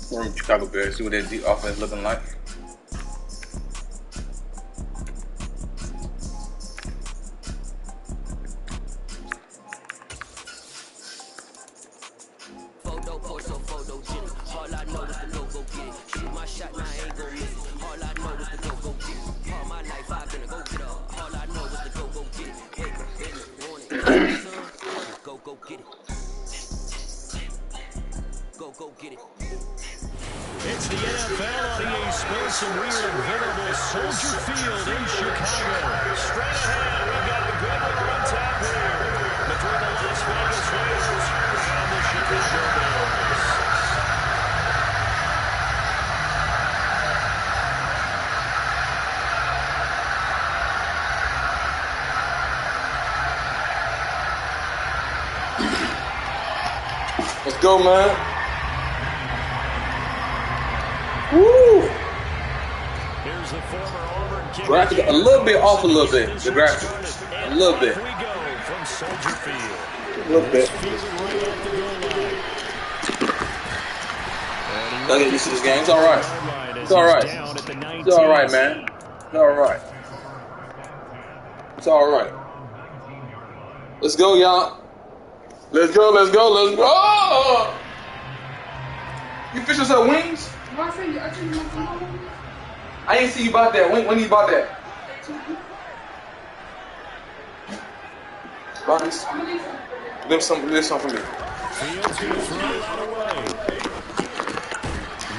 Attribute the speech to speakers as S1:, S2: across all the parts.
S1: From Chicago Bears. See what their offense looking like.
S2: It's the NFL on EA Sports, and we are in venerable Soldier Field in Chicago. Straight ahead, we've got a good one on tap here between the Las Vegas Raiders and the Chicago Bears.
S1: Let's go, man. Woo!
S2: Here's the former Auburn kicker.
S1: Graphic a little bit off a little bit. The graphic. A little bit.
S2: We go from Soldier Field.
S1: A little bit. Gotta get used to this game. It's alright. It's alright. It's alright, man. It's alright. It's alright. Let's go, y'all. Let's go, let's go, let's go! You fish yourself wings? I ain't see you bought that. When you bought that? Buy this. Leave some for me.
S2: Fields going to throw that away.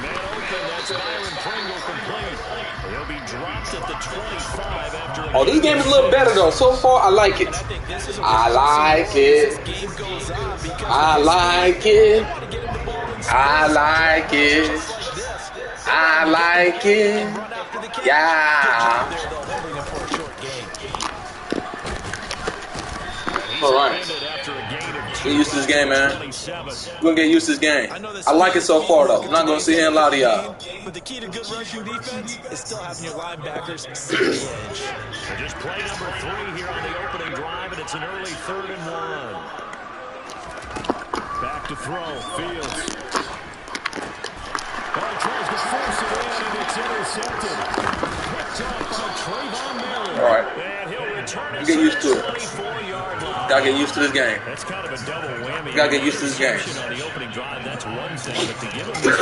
S2: Man open, that's Byron Pringle complete. He'll be dropped at the 25 after.
S1: Oh, this game is a little better though. So far, I like it. I like it. I like it. I like it. I like it. Yeah. All right. Get used to this game, man. We're gonna get used to this game. I like it so far, though. I'm not gonna sit here and lie to y'all.
S3: But the key to good rushing defense is still having your linebackers see the edge.
S2: Just play number 3 here on the opening drive, and it's an early 3rd and 1. Back to throw, Fields. Oh, he tries to force it in, and it's intercepted. Picked up by Trayvon Miller.
S1: All right.
S2: And he'll return it.
S1: You get used to it.
S2: 24-yard line.
S1: Gotta get used to this game.
S2: That's kind of a double whammy.
S1: Gotta get used to this game.
S2: On the opening drive, that's one thing, but to give them the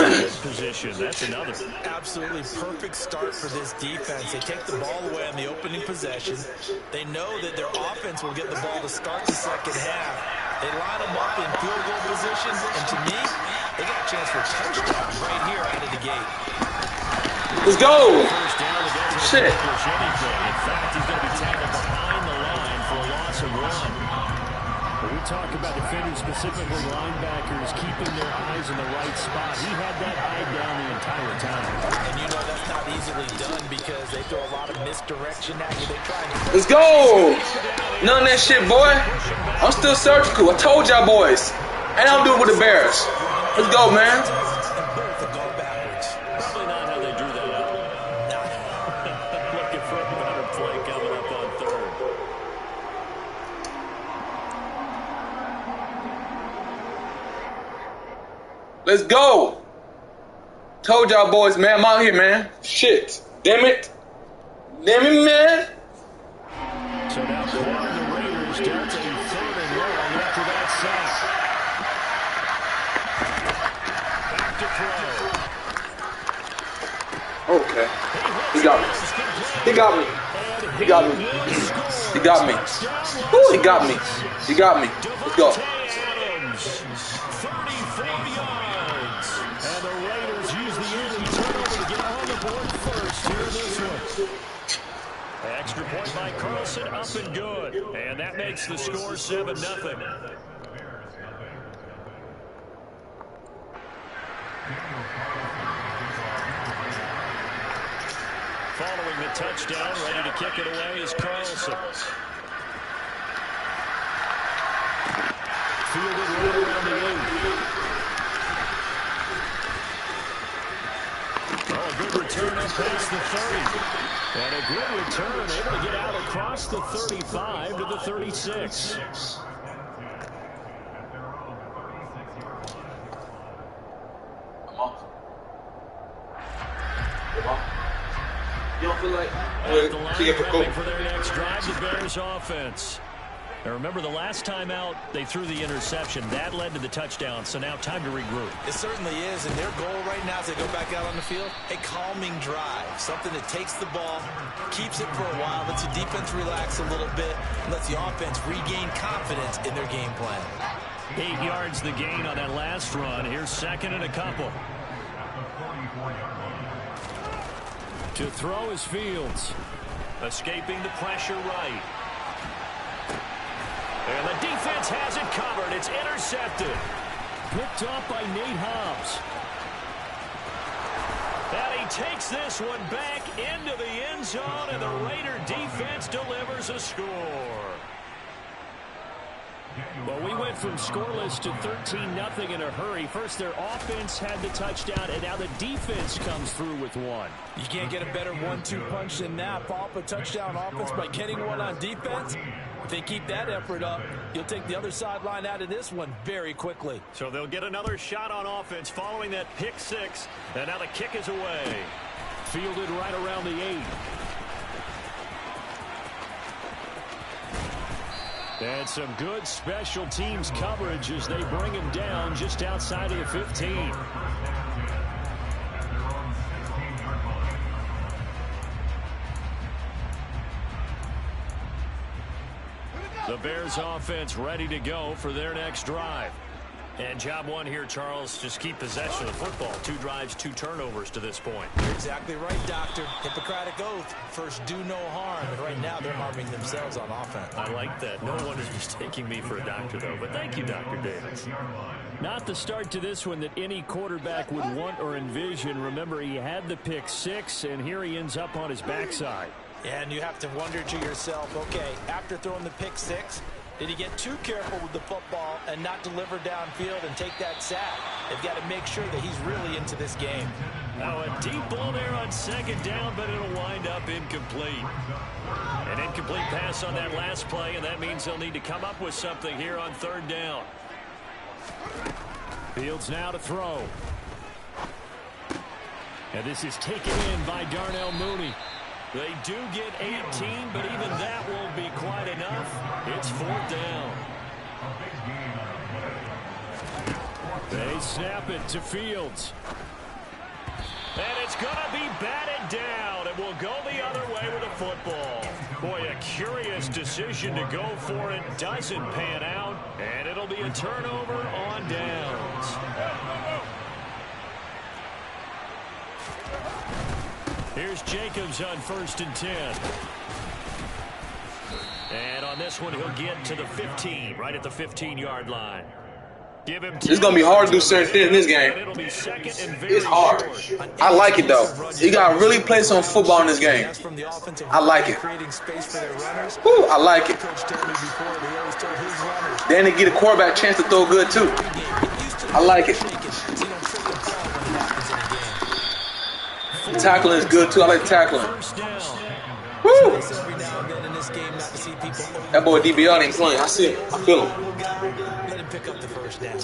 S2: position, that's another.
S3: Absolutely perfect start for this defense. They take the ball away on the opening possession. They know that their offense will get the ball to start the second half. They line them up in field goal position, and to me, they got a chance for a touchdown right here out of the gate.
S1: Let's go. Shit.
S2: In fact, he's going to be tackled behind the line for a loss of 1. But we talk about defenders, specifically linebackers, keeping their eyes in the right spot. He had that eye down the entire time.
S3: And you know that's not easily done because they throw a lot of misdirection at you. They try to...
S1: Let's go. None of that shit, boy. I'm still surgical. I told y'all boys. And I'm doing it with the Bears. Let's go, man.
S2: Probably not how they drew that up. Looking for a better play coming up on 3rd.
S1: Let's go. Told y'all boys, man. I'm out here, man. Shit. Damn it. Damn it, man.
S2: So now the Raiders down to 3rd and long after that sack. Back to throw.
S1: Okay. He got me. He got me. He got me. He got me. Ooh, he got me. He got me. Let's go.
S2: 34 yards. And the Raiders use the early turnover to get on the board first here in this one. Extra point by Carlson, up and good. And that makes the score 7-0. Following the touchdown, ready to kick it away is Carlson. Fielded right around the 8. Oh, a good return up past the 30. And a good return, able to get out across the 35 to the 36.
S1: Come on. You don't feel like
S2: At the line, prepping for their next drive, the Bears offense. Now remember, the last time out, they threw the interception. That led to the touchdown, so now time to regroup.
S3: It certainly is, and their goal right now as they go back out on the field, a calming drive, something that takes the ball, keeps it for a while, lets the defense relax a little bit, and lets the offense regain confidence in their game plan.
S2: 8 yards the gain on that last run. Here's second and a couple. To throw is Fields. Escaping the pressure right. And the defense has it covered. It's intercepted. Picked off by Nate Hobbs. And he takes this one back into the end zone, and the Raider defense delivers a score. Well, we went from scoreless to 13-0 in a hurry. First, their offense had the touchdown, and now the defense comes through with one.
S3: You can't get a better 1-2 punch than that. Follow up a touchdown offense by getting one on defense. If they keep that effort up, you'll take the other sideline out of this one very quickly.
S2: So they'll get another shot on offense following that pick six, and now the kick is away. Fielded right around the 8. And some good special teams coverage as they bring him down just outside of the 15. The Bears offense ready to go for their next drive. And job one here, Charles, just keep possession of the football. 2 drives, 2 turnovers to this point.
S3: You're exactly right, Doctor. Hippocratic oath. First, do no harm. And right now, they're harming themselves on offense.
S2: I like that. No one is mistaking me for a doctor, though. But thank you, Dr. Davis. Not the start to this one that any quarterback would want or envision. Remember, he had the pick 6, and here he ends up on his backside.
S3: And you have to wonder to yourself, okay, after throwing the pick 6, did he get too careful with the football and not deliver downfield and take that sack? They've got to make sure that he's really into this game.
S2: Now a deep ball there on second down, but it'll wind up incomplete. An incomplete pass on that last play, and that means they'll need to come up with something here on third down. Fields now to throw. And this is taken in by Darnell Mooney. They do get 18, but even that won't be quite enough. It's 4th down. They snap it to Fields. And it's going to be batted down. It will go the other way with the football. Boy, a curious decision to go for it. Doesn't pan out, and it'll be a turnover on downs. Here's Jacobs on 1st and 10. And on this one, he'll get to the 15, right at the 15-yard line. Give him
S1: it's going to be hard to do certain things in this game. It's hard. I like it, though. You got to really play some football in this game. I like it. Woo, I like it. Then they get a quarterback chance to throw good, too. I like it. Tackling is good, too. I like tackling. Woo! That boy DBL ain't playing. I see him. I feel him.
S3: Let him pick up the first down.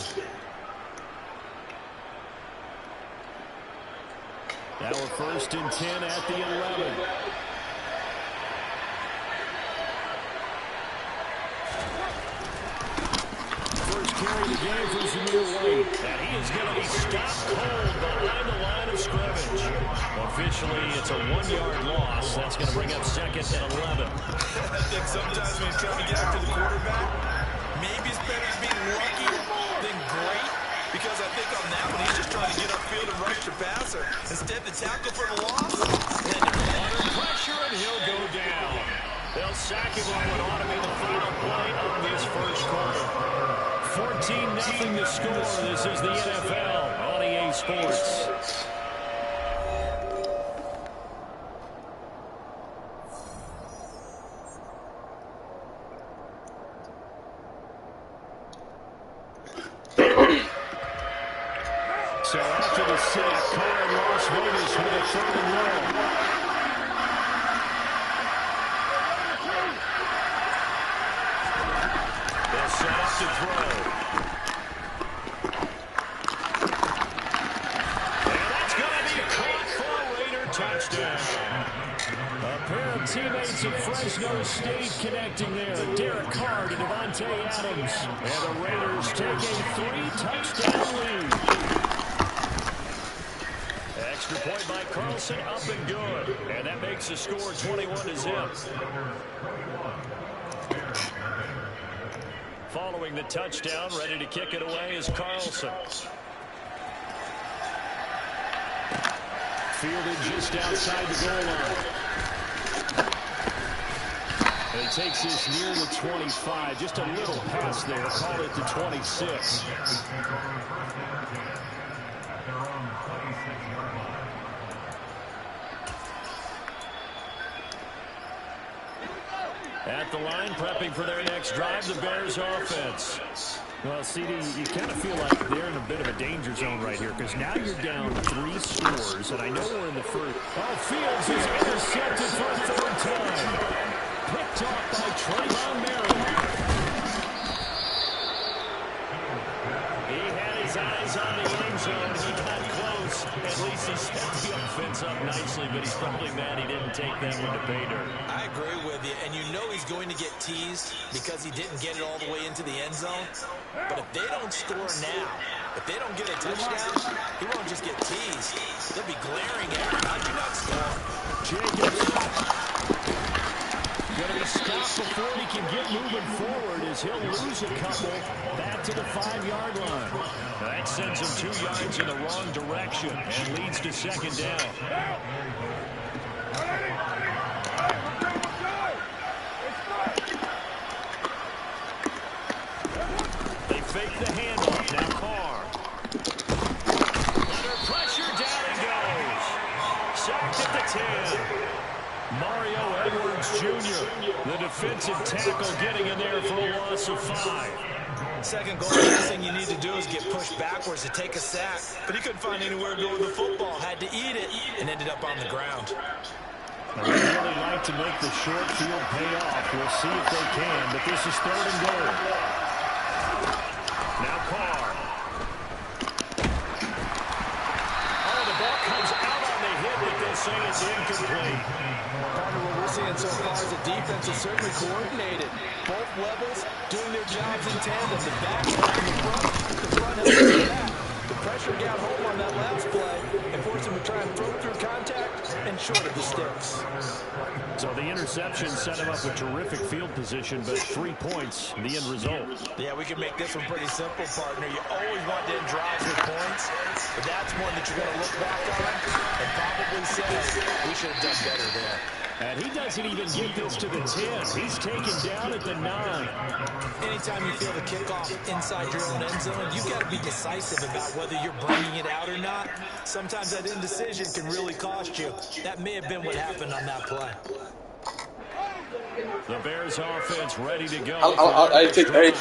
S2: Now we're 1st and 10 at the 11. First carry of the game for Zamir White. And he is going to be stopped cold behind the line of scrimmage. Officially, it's a 1-yard loss. That's going to bring up 2nd and 11.
S3: I think sometimes when he's trying to get after the quarterback, maybe it's better to be lucky than great. Because I think on that one, he's just trying to get upfield and rush the passer. Instead, the tackle for the loss.
S2: And under pressure, and he'll go down. They'll sack him on what ought to be the final play of this first quarter. 14-0 to score. This is the NFL on EA Sports. So after the sack, Carr in Las Vegas with a 3rd and long. They'll set up to throw. And that's going to be caught for a Raider touchdown. touchdown. A pair of teammates of Fresno State connecting there. Derek Carr to Devontae Adams. And the Raiders take a 3-touchdown lead. Extra point by Carlson, up and good. And that makes the score 21-0. Following the touchdown, ready to kick it away is Carlson. Fielded just outside the goal line. And he takes this near the 25. Just a little pass there. Call it the 26. At the line, prepping for their next drive, the Bears offense. Well, CD, you kind of feel like they're in a bit of a danger zone right here because now you're down 3 scores, and I know we're in the first. Oh, Fields is intercepted for a 3rd time. Picked off by Trayvon Merritt. He had his eyes on the end zone. He got close. At least he set the offense up nicely, but he's probably mad he didn't take that one to pay dirt.
S3: I agree with you, and you know he's going to get teased because he didn't get it all the way into the end zone. But if they don't score now, if they don't get a touchdown, he won't just get teased. They'll be glaring at him. How'd you not score?
S2: Jacobs going to be stopped before he can get moving forward as he'll lose a couple back to the 5-yard line. That sends him 2 yards in the wrong direction and leads to 2nd down. They fake the handoff. Now Carr. Under pressure, down he goes. Sacked at the 10. Mario Edwards Jr., the defensive tackle, getting in there for a loss of 5.
S3: Second goal, the last thing you need to do is get pushed backwards to take a sack. But he couldn't find anywhere to go with the football. Had to eat it and ended up on the ground.
S2: They really like to make the short field pay off. We'll see if they can, but this is 3rd and goal. Now Carr. Oh, the ball comes out on the hit, but they'll say it's incomplete.
S3: Partner, what we're seeing so far is the defense is certainly coordinated. Both levels doing their jobs in tandem. The back helping the front helping the back. The pressure got home on that last play and forced him to try and throw through contact and short of the sticks.
S2: So the interception set him up with terrific field position, but 3 points, the end result.
S3: Yeah, we can make this one pretty simple, partner. You always want to end drives with points, but that's one that you're going to look back on and probably say, we should have done better there.
S2: And he doesn't even get this to the 10. He's taken down at the 9.
S3: Anytime you feel the kickoff inside your own end zone, you've got to be decisive about whether you're bringing it out or not. Sometimes that indecision can really cost you. That may have been what happened on that play.
S2: The Bears offense ready to go.
S1: I'll take 8.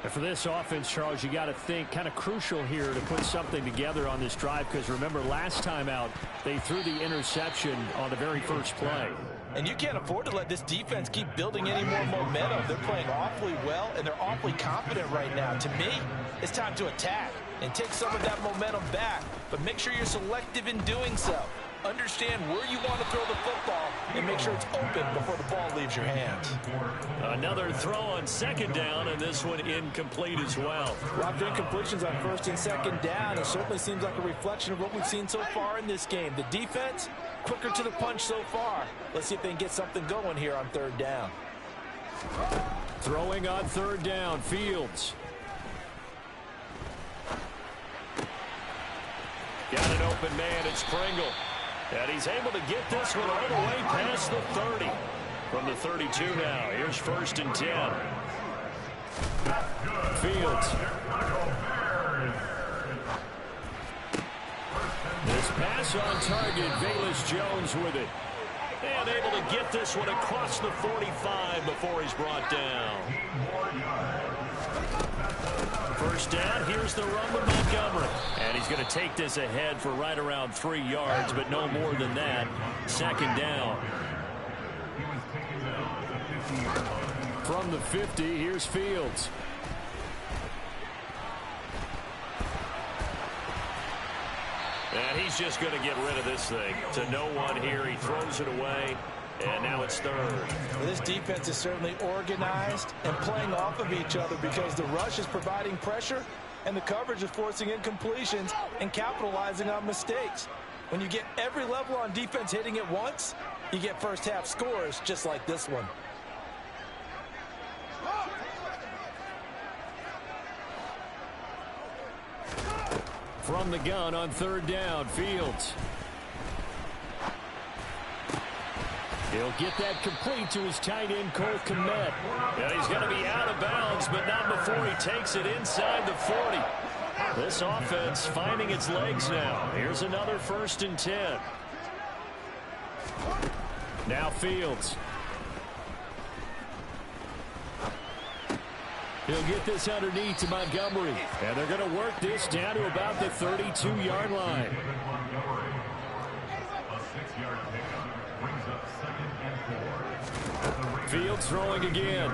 S2: And for this offense, Charles, you got to think kind of crucial here to put something together on this drive because remember last time out they threw the interception on the very first play.
S3: And you can't afford to let this defense keep building any more momentum. They're playing awfully well and they're awfully confident right now. To me, it's time to attack and take some of that momentum back, but make sure you're selective in doing so. Understand where you want to throw the football and make sure it's open before the ball leaves your hands.
S2: Another throw on 2nd down, and this one incomplete as well.
S3: Lots of incompletions on 1st and 2nd down. It certainly seems like a reflection of what we've seen so far in this game. The defense, quicker to the punch so far. Let's see if they can get something going here on 3rd down.
S2: Throwing on 3rd down, Fields. Got an open man, it's Pringle. And he's able to get this one all the way past the 30. From the 32 now, here's 1st and 10. Fields. This pass on target, Velus Jones with it. And able to get this one across the 45 before he's brought down. 1st down, here's the run with Montgomery. And he's going to take this ahead for right around 3 yards, but no more than that. 2nd down. From the 50, here's Fields. And he's just going to get rid of this thing. To no one here. He throws it away. And now it's third.
S3: Well, this defense is certainly organized and playing off of each other because the rush is providing pressure and the coverage is forcing incompletions and capitalizing on mistakes. When you get every level on defense hitting at once, you get first half scores just like this one.
S2: From the gun on third down, Fields. He'll get that complete to his tight end, Mack Med. And he's going to be out of bounds, but not before he takes it inside the 40. This offense finding its legs now. Here's another 1st and 10. Now Fields. He'll get this underneath to Montgomery. And they're going to work this down to about the 32-yard line. Fields throwing again.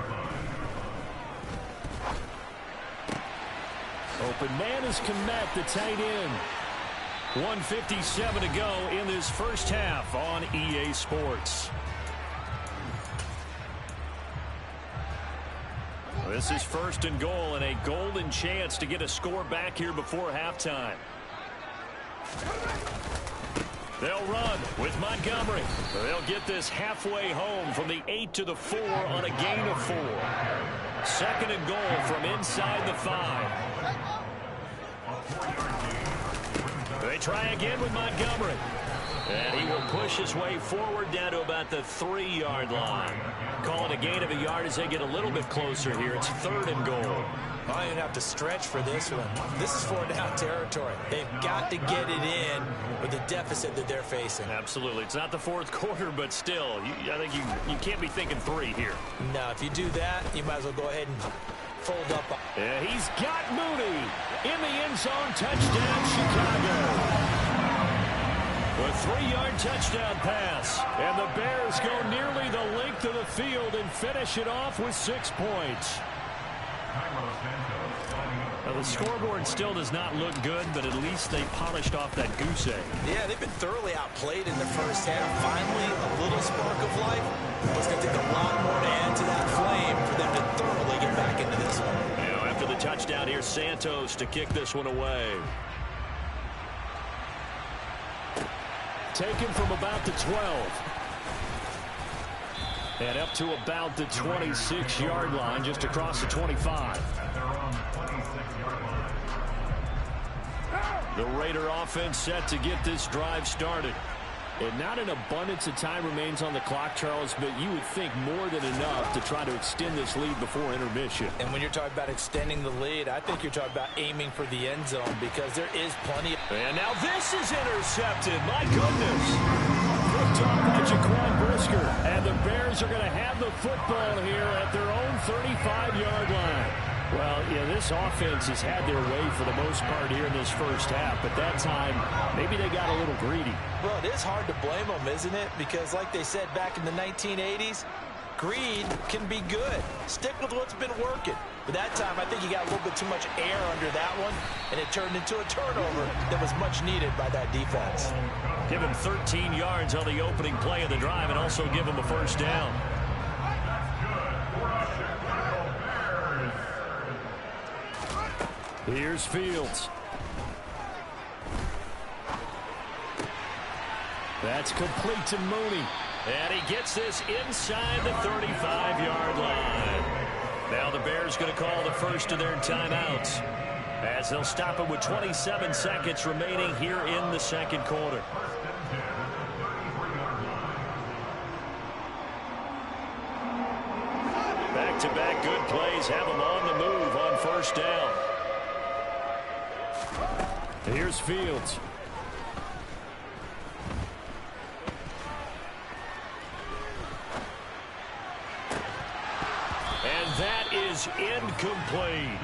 S2: Open man is Komet, the tight end. 1:57 to go in this first half on EA Sports. This is 1st and goal and a golden chance to get a score back here before halftime. They'll run with Montgomery. They'll get this halfway home from the 8 to the 4 on a gain of 4. 2nd and goal from inside the 5. They try again with Montgomery. And he will push his way forward down to about the 3-yard line. Call it a gain of a yard as they get a little bit closer here. It's 3rd and goal.
S3: I don't have to stretch for this one. This is 4-down territory. They've got to get it in with the deficit that they're facing.
S2: Absolutely. It's not the 4th quarter, but still, I think you can't be thinking 3 here.
S3: No, if you do that, you might as well go ahead and fold up.
S2: Yeah, he's got Mooney in the end zone. Touchdown, Chicago. A 3-yard touchdown pass. And the Bears go nearly the length of the field and finish it off with 6 points. Now, the scoreboard still does not look good, but at least they polished off that goose egg.
S3: Yeah, they've been thoroughly outplayed in the first half. Finally, a little spark of life. It's going to take a lot more to add to that flame for them to thoroughly get back into this one.
S2: You know, after the touchdown, here's Santos to kick this one away. Taken from about the 12. And up to about the 26-yard line, just across the 25. The Raider offense set to get this drive started. And not an abundance of time remains on the clock, Charles, but you would think more than enough to try to extend this lead before intermission.
S3: And when you're talking about extending the lead, I think you're talking about aiming for the end zone because there is plenty.
S2: And now this is intercepted. My goodness. Picked off by Jaquan Brisker. And the Bears are going to have the football here at their own 35-yard line. Well, yeah, this offense has had their way for the most part here in this first half, but that time, maybe they got a little greedy.
S3: Well, it is hard to blame them, isn't it? Because like they said back in the 1980s, greed can be good. Stick with what's been working. But that time, I think you got a little bit too much air under that one, and it turned into a turnover that was much needed by that defense.
S2: Give him 13 yards on the opening play of the drive and also give him a first down. Here's Fields. That's complete to Mooney. And he gets this inside the 35-yard line. Now the Bears going to call the first of their timeouts as they'll stop it with 27 seconds remaining here in the second quarter. Back-to-back good plays have them on the move on first down. Here's Fields. And that is incomplete.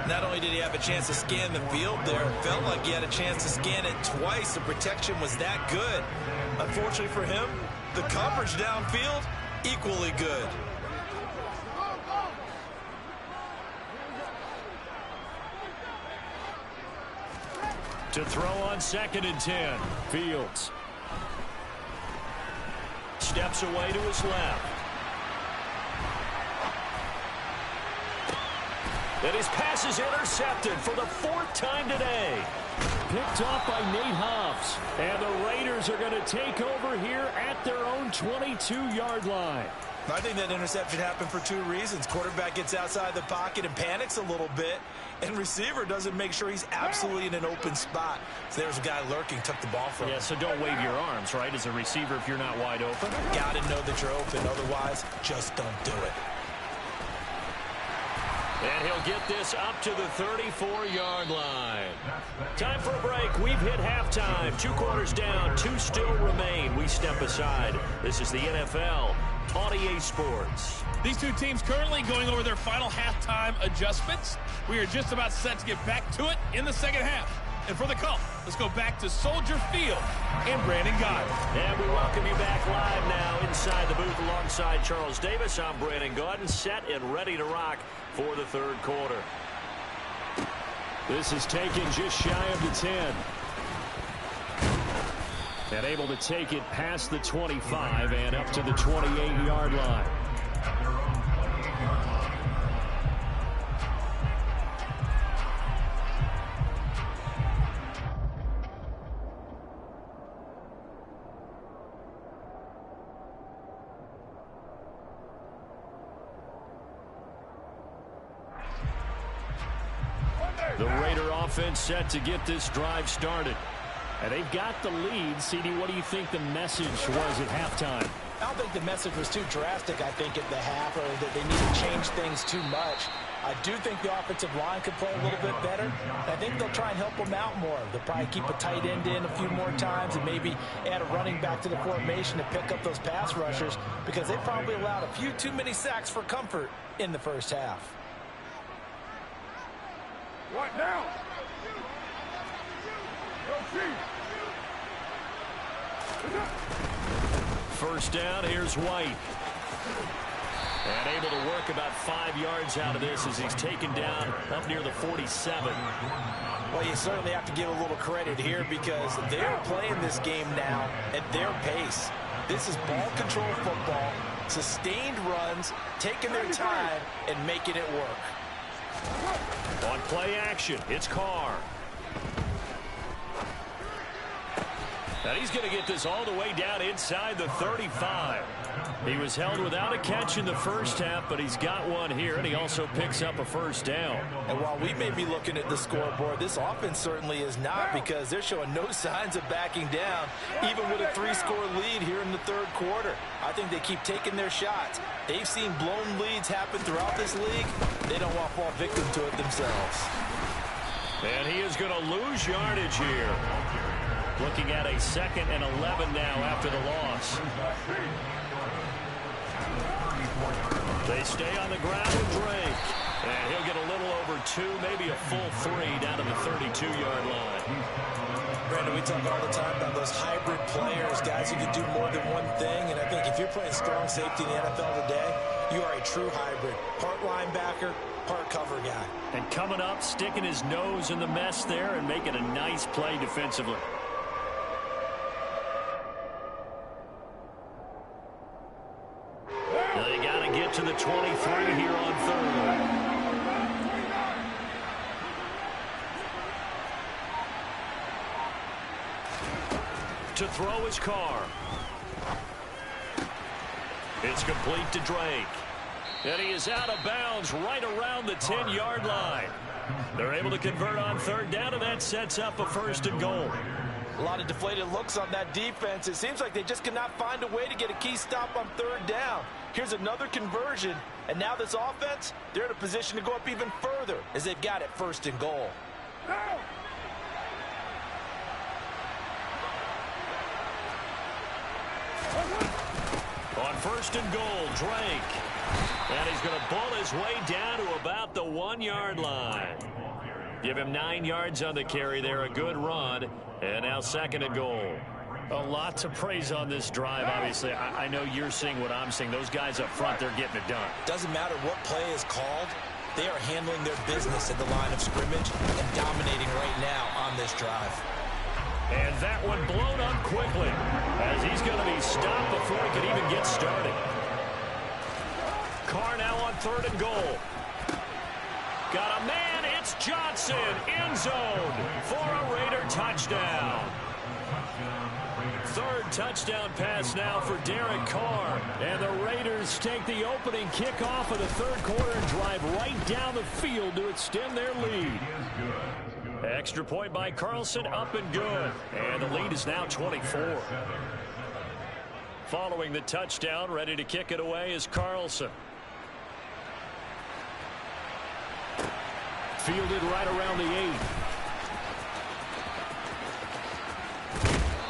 S3: Not only did he have a chance to scan the field there, it felt like he had a chance to scan it twice. The protection was that good. Unfortunately for him, the coverage downfield, equally good.
S2: To throw on 2nd and 10. Fields. Steps away to his left. And his pass is intercepted for the 4th time today. Picked off by Nate Hobbs. And the Raiders are going to take over here at their own 22-yard line.
S3: I think that interception happened for 2 reasons. Quarterback gets outside the pocket and panics a little bit, and receiver doesn't make sure he's absolutely in an open spot. So there's a guy lurking, took the ball from him.
S2: Yeah, so don't wave your arms, right, as a receiver if you're not wide open.
S3: Got to know that you're open. Otherwise, just don't do it.
S2: And he'll get this up to the 34-yard line. Time for a break. We've hit halftime. 2 quarters down. 2 still remain. We step aside. This is the NFL on EA Sports.
S4: These 2 teams currently going over their final halftime adjustments. We are just about set to get back to it in the second half. And for the call, let's go back to Soldier Field and Brandon Gaudin.
S2: And we welcome you back live now inside the booth alongside Charles Davis. I'm Brandon Gaudin, set and ready to rock for the 3rd quarter. This is taken just shy of the 10. And able to take it past the 25 and up to the 28-yard line. The Raider offense set to get this drive started. And they've got the lead. CD, what do you think the message was at halftime?
S3: I don't think the message was too drastic, I think, at the half, or that they need to change things too much. I do think the offensive line could play a little bit better. I think they'll try and help them out more. They'll probably keep a tight end in a few more times and maybe add a running back to the formation to pick up those pass rushers, because they probably allowed a few too many sacks for comfort in the first half.
S5: What now?
S2: First down, here's White. And able to work about 5 yards out of this as he's taken down up near the 47.
S3: Well, you certainly have to give a little credit here because they're playing this game now at their pace. This is ball control football, sustained runs, taking their time and making it work.
S2: On play action, it's Carr. And he's going to get this all the way down inside the 35. He was held without a catch in the first half, but he's got one here, and he also picks up a first down.
S3: And while we may be looking at the scoreboard, this offense certainly is not, because they're showing no signs of backing down, even with a 3-score lead here in the 3rd quarter. I think they keep taking their shots. They've seen blown leads happen throughout this league. They don't want to fall victim to it themselves.
S2: And he is going to lose yardage here. Looking at a 2nd and 11 now after the loss. They stay on the ground with Drake. And he'll get a little over 2, maybe a full 3 down to the 32-yard line.
S3: Brandon, we talk all the time about those hybrid players, guys who can do more than one thing. And I think if you're playing strong safety in the NFL today, you are a true hybrid. Part linebacker, part cover guy.
S2: And coming up, sticking his nose in the mess there and making a nice play defensively. They got to get to the 23 here on 3rd. To throw his Carr. It's complete to Drake. And he is out of bounds right around the 10-yard line. They're able to convert on 3rd down, and that sets up a 1st and goal.
S3: A lot of deflated looks on that defense. It seems like they just cannot find a way to get a key stop on 3rd down. Here's another conversion, and now this offense, they're in a position to go up even further as they've got it 1st and goal. On 1st and goal, Drake. And he's going to pull his way down to about the 1-yard line. Give him 9 yards on the carry there, a good run. And now 2nd and goal. A lot to praise on this drive, obviously. I know you're seeing what I'm seeing. Those guys up front, they're getting it done. Doesn't matter what play is called. They are handling their business at the line of scrimmage and dominating right now on this drive.
S2: And that one blown up quickly as he's going to be stopped before he can even get started. Carr now on 3rd and goal. Got a man, it's Johnson, end zone for a Raider touchdown. 3rd touchdown pass now for Derek Carr. And the Raiders take the opening kickoff of the 3rd quarter and drive right down the field to extend their lead. Extra point by Carlson, up and good. And the lead is now 24. Following the touchdown, ready to kick it away is Carlson. Fielded right around the 8.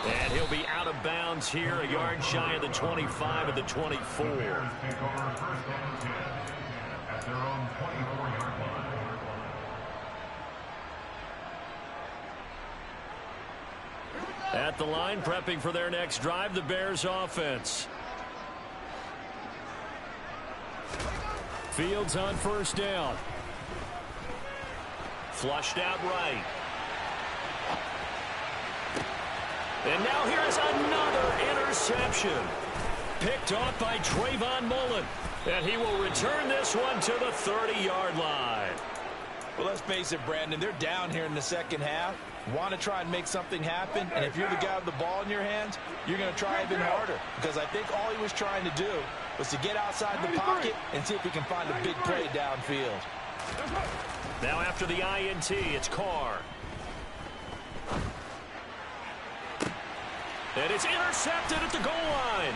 S2: And he'll be out of bounds here, a yard shy of the 25 of the 24. At the line, prepping for their next drive, the Bears offense. Fields on 1st down. Flushed out right. And now here's another interception. Picked off by Trayvon Mullen. And he will return this one to the 30-yard line.
S3: Well, let's face it, Brandon, they're down here in the second half. Want to try and make something happen, and if you're the guy with the ball in your hands, you're going to try even harder, because I think all he was trying to do was to get outside the pocket and see if he can find a big play downfield.
S2: Now after the INT, it's Carr. And it's intercepted at the goal line.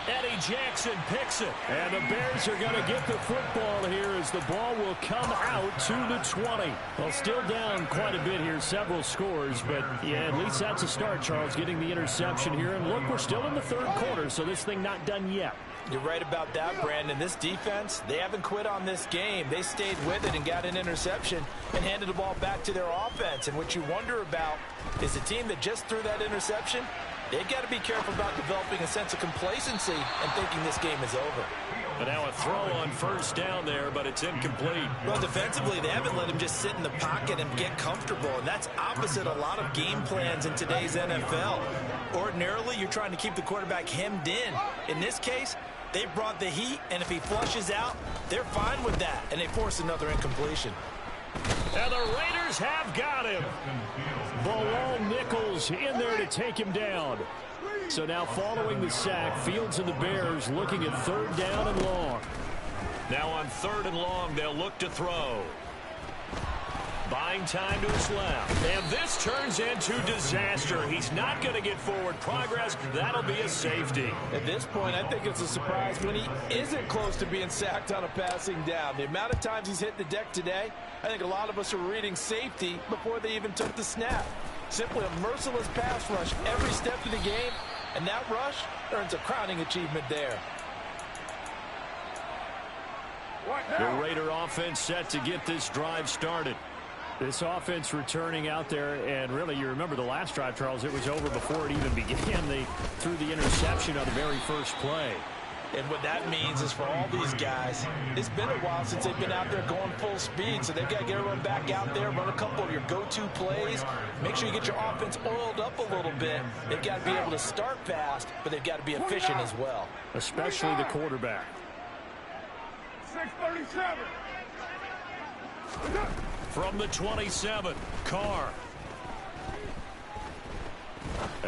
S2: Eddie Jackson picks it. And the Bears are going to get the football here as the ball will come out to the 20. Well, still down quite a bit here, several scores. But, yeah, at least that's a start, Charles, getting the interception here. And, look, we're still in the 3rd quarter, so this thing not done yet.
S3: You're right about that, Brandon. This defense, they haven't quit on this game. They stayed with it and got an interception and handed the ball back to their offense. And what you wonder about is the team that just threw that interception, they've got to be careful about developing a sense of complacency and thinking this game is over.
S2: But now a throw on 1st down there, but it's incomplete.
S3: Well, defensively, they haven't let him just sit in the pocket and get comfortable, and that's opposite a lot of game plans in today's NFL. Ordinarily, you're trying to keep the quarterback hemmed in. In this case, they brought the heat, and if he flushes out, they're fine with that, and they force another incompletion.
S2: And the Raiders have got him. Bilal Nichols in there to take him down. So now following the sack, Fields and the Bears looking at 3rd down and long. Now on 3rd and long, they'll look to throw. Buying time to his left. And this turns into disaster. He's not going to get forward progress. That'll be a safety.
S3: At this point, I think it's a surprise when he isn't close to being sacked on a passing down. The amount of times he's hit the deck today, I think a lot of us are reading safety before they even took the snap. Simply a merciless pass rush every step of the game, and that rush earns a crowning achievement there.
S2: The Raider offense set to get this drive started. This offense returning out there, and really, you remember the last drive, Charles, it was over before it even began. They threw the interception on the very first play.
S3: And what that means is for all these guys, it's been a while since they've been out there going full speed, so they've got to get everyone back out there, run a couple of your go-to plays, make sure you get your offense oiled up a little bit. They've got to be able to start fast, but they've got to be efficient as well.
S2: Especially the quarterback.
S5: 637.
S2: From the 27, Carr.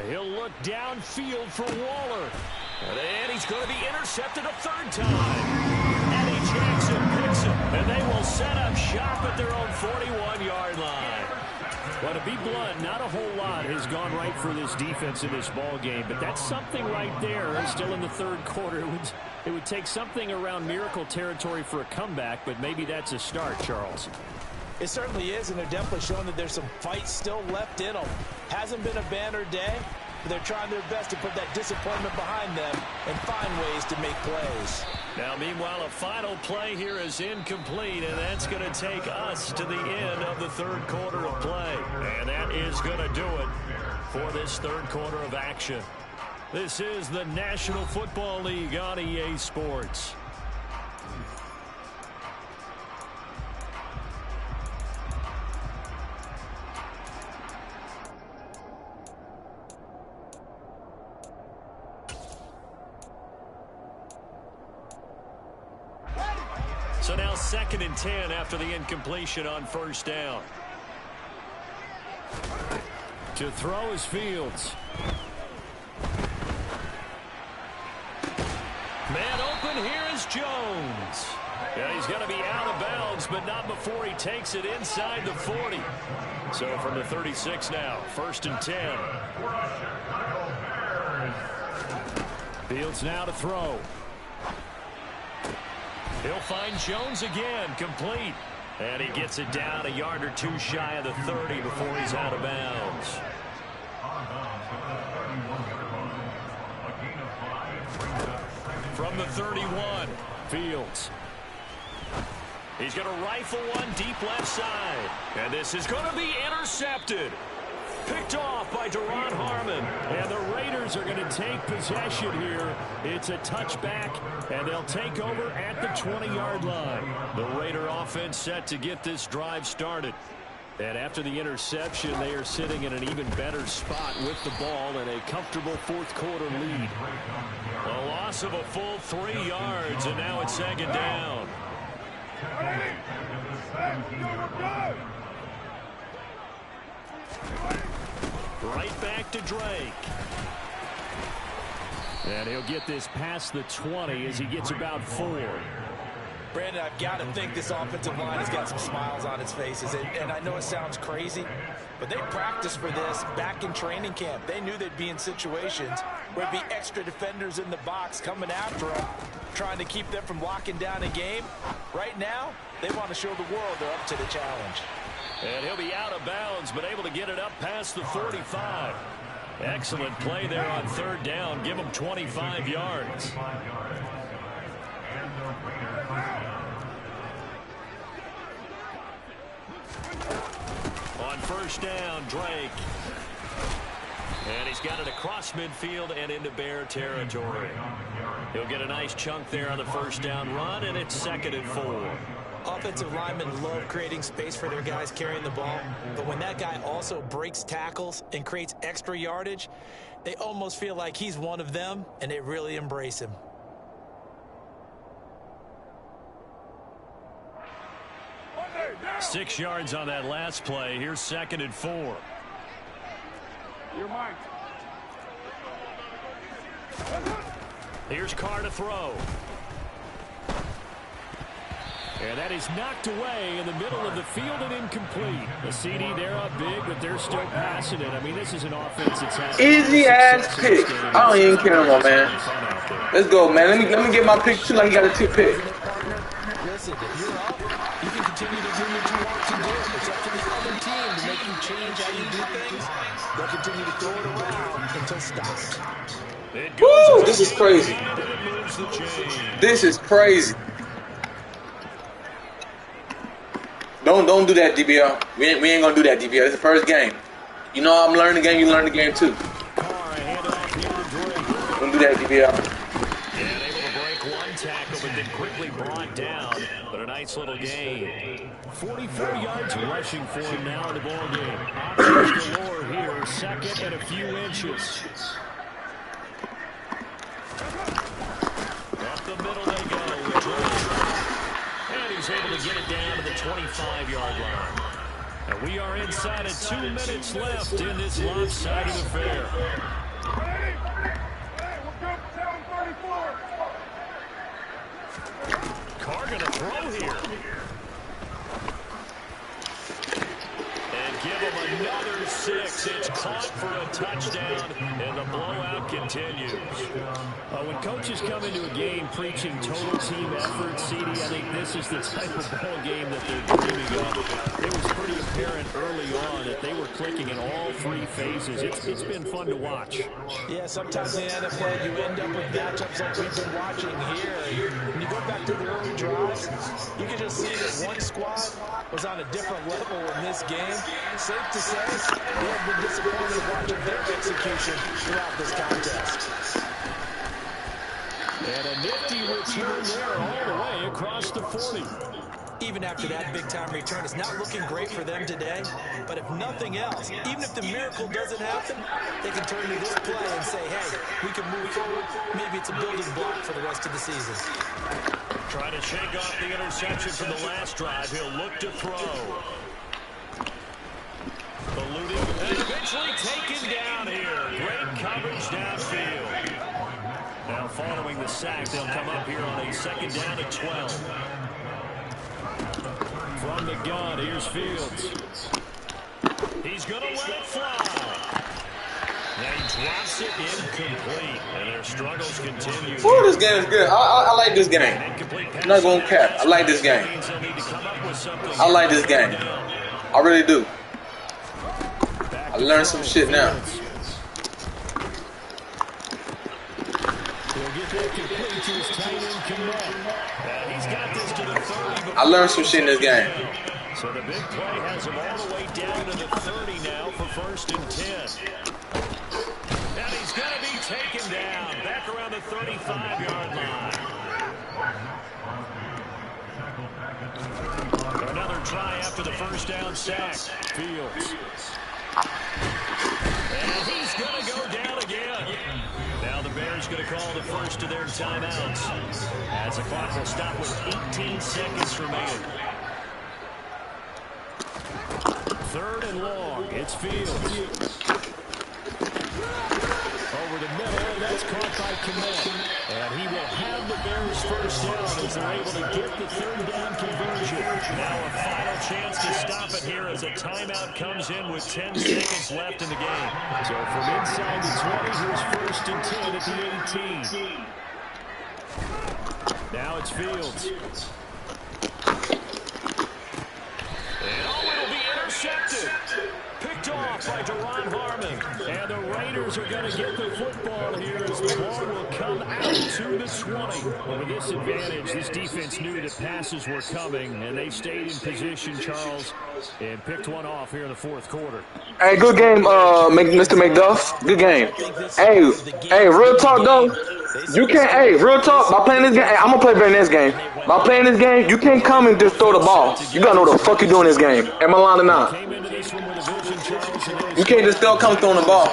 S2: He'll look downfield for Waller. And he's going to be intercepted a 3rd time. Eddie Jackson picks it, and they will set up shop at their own 41-yard line. Well, to be blunt, not a whole lot has gone right for this defense in this ball game, but that's something right there. Still in the 3rd quarter. It would take something around miracle territory for a comeback, but maybe that's a start, Charles.
S3: It certainly is, and they're definitely showing that there's some fight still left in them. Hasn't been a banner day, but they're trying their best to put that disappointment behind them and find ways to make plays.
S2: Now, meanwhile, a final play here is incomplete, and that's going to take us to the end of the 3rd quarter of play. And that is going to do it for this 3rd quarter of action. This is the National Football League on EA Sports. 2nd and 10 after the incompletion on first down. To throw is Fields. Man open, here is Jones. Yeah, he's going to be out of bounds, but not before he takes it inside the 40. So from the 36 now, 1st and 10. Fields now to throw. He'll find Jones again, complete. And he gets it down a yard or two shy of the 30 before he's out of bounds. From the 31, Fields. He's going to rifle one deep left side. And this is going to be intercepted. Picked off by Duron Harmon. And the Raiders are going to take possession here. It's a touchback, and they'll take over at the 20-yard line. The Raider offense set to get this drive started. And after the interception, they are sitting in an even better spot with the ball and a comfortable fourth-quarter lead. A loss of a full 3 yards, and now it's 2nd down. Right back to Drake. And he'll get this past the 20 as he gets about 4.
S3: Brandon, I've got to think this offensive line has got some smiles on its faces. And I know it sounds crazy, but they practiced for this back in training camp. They knew they'd be in situations where there'd be extra defenders in the box coming after them, trying to keep them from locking down a game. Right now, they want to show the world they're up to the challenge.
S2: And he'll be out of bounds, but able to get it up past the 45. Excellent play there on 3rd down. Give him 25 yards. On 1st down, Drake. And he's got it across midfield and into Bear territory. He'll get a nice chunk there on the 1st down run, and it's 2nd and 4.
S3: Offensive linemen love creating space for their guys carrying the ball, but when that guy also breaks tackles and creates extra yardage, they almost feel like he's one of them, and they really embrace him.
S2: Six yards on that last play. Here's 2nd and 4. Here's Carr to throw. And that is knocked away in the middle of the field and incomplete. The CD, they're up big, but they're still passing it. I mean, this is an offense that's had
S1: easy ass pick. I don't even care no more, man. Let's go, man. Let me get my pick too, like you got a 2 pick.
S3: Listen, if you're up, you can continue to do what you want to do. It's up to the other team to make you change how you do things. They'll continue to throw it around until stopped.
S1: Woo! This is crazy. This is crazy. Don't do that, DBL. We ain't gonna do that, DBL. It's the first game. You know I'm learning the game. You learn the game too. Don't do that, DBL.
S2: And able to break one tackle, but then quickly brought down. But a nice little gain. 44 yards rushing for him now in the ball game. Options galore here. 2nd and a few inches. Up the middle they go. And he's able to get it down to the 25-yard line. And we are inside of 2 minutes left in this lopsided affair. Carr going to throw here. And give him another 6. It's caught for a touchdown, and the blowout continues. When coaches come into a game preaching total team effort, CD, I think this is the type of ball game that they're dreaming of. It was pretty apparent early on that they were clicking in all 3 phases. It's been fun to watch.
S3: Yeah, sometimes in the NFL you end up with matchups like we've been watching here. When you go back to the early drives, you can just see that one squad was on a different level in this game. Safe to say, they have been disappointed watching their execution throughout this contest.
S2: And a nifty return there all the way across the 40.
S3: even after that big-time return. It's not looking great for them today, but if nothing else, even if the miracle doesn't happen, they can turn to this play and say, hey, we can move forward. Maybe it's a building block for the rest of the season.
S2: Trying to shake off the interception from the last drive. He'll look to throw. Eluding and eventually taken down here. Great coverage downfield. Now following the sack, they'll come up here on a 2nd down at 12. From the gun, here's Fields. He's going to let it fly. Now he drops it incomplete, and their struggles continue.
S1: Ooh, this game is good. I like this game. I'm not going to cap. I like this game. I like this game. I really do. I learned some shit now. I learned some shit in this game.
S2: So the big play has him all the way down to the 30 now for 1st and 10. And he's going to be taken down back around the 35-yard line. Another try after the 1st down sack. Fields. And he's going to go down again. Now the Bears going to call the first of their timeouts as the clock will stop with 18 seconds remaining. 3rd and long. It's Fields. Over the middle, and that's caught by Med. And he will have the Bears first down as they're able to get the 3rd down conversion. Now a final chance to stop it here as a timeout comes in with 10 seconds left in the game. So from inside the 20, here's 1st and 10 at the 18. Now it's Fields. And it'll be intercepted. Picked off by Duron Harmon. And the Raiders are going to get the football here as the ball will come out to the 20. Well, with this advantage, this defense knew that passes were coming, and they stayed in position, Charles, and picked one off here in the 4th quarter.
S1: Hey, good game, Mr. McDuff. Good game. Hey, real talk, though. You can't, hey, real talk, by playing this game, hey, I'm going to play better in this game. By playing this game, you can't come and just throw the ball. You got to know what the fuck you're doing in this game. Am I lying or not? You can't just still come throwing the ball.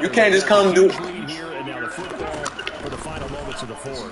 S1: You can't just come do.
S2: For the final moments of the 4th.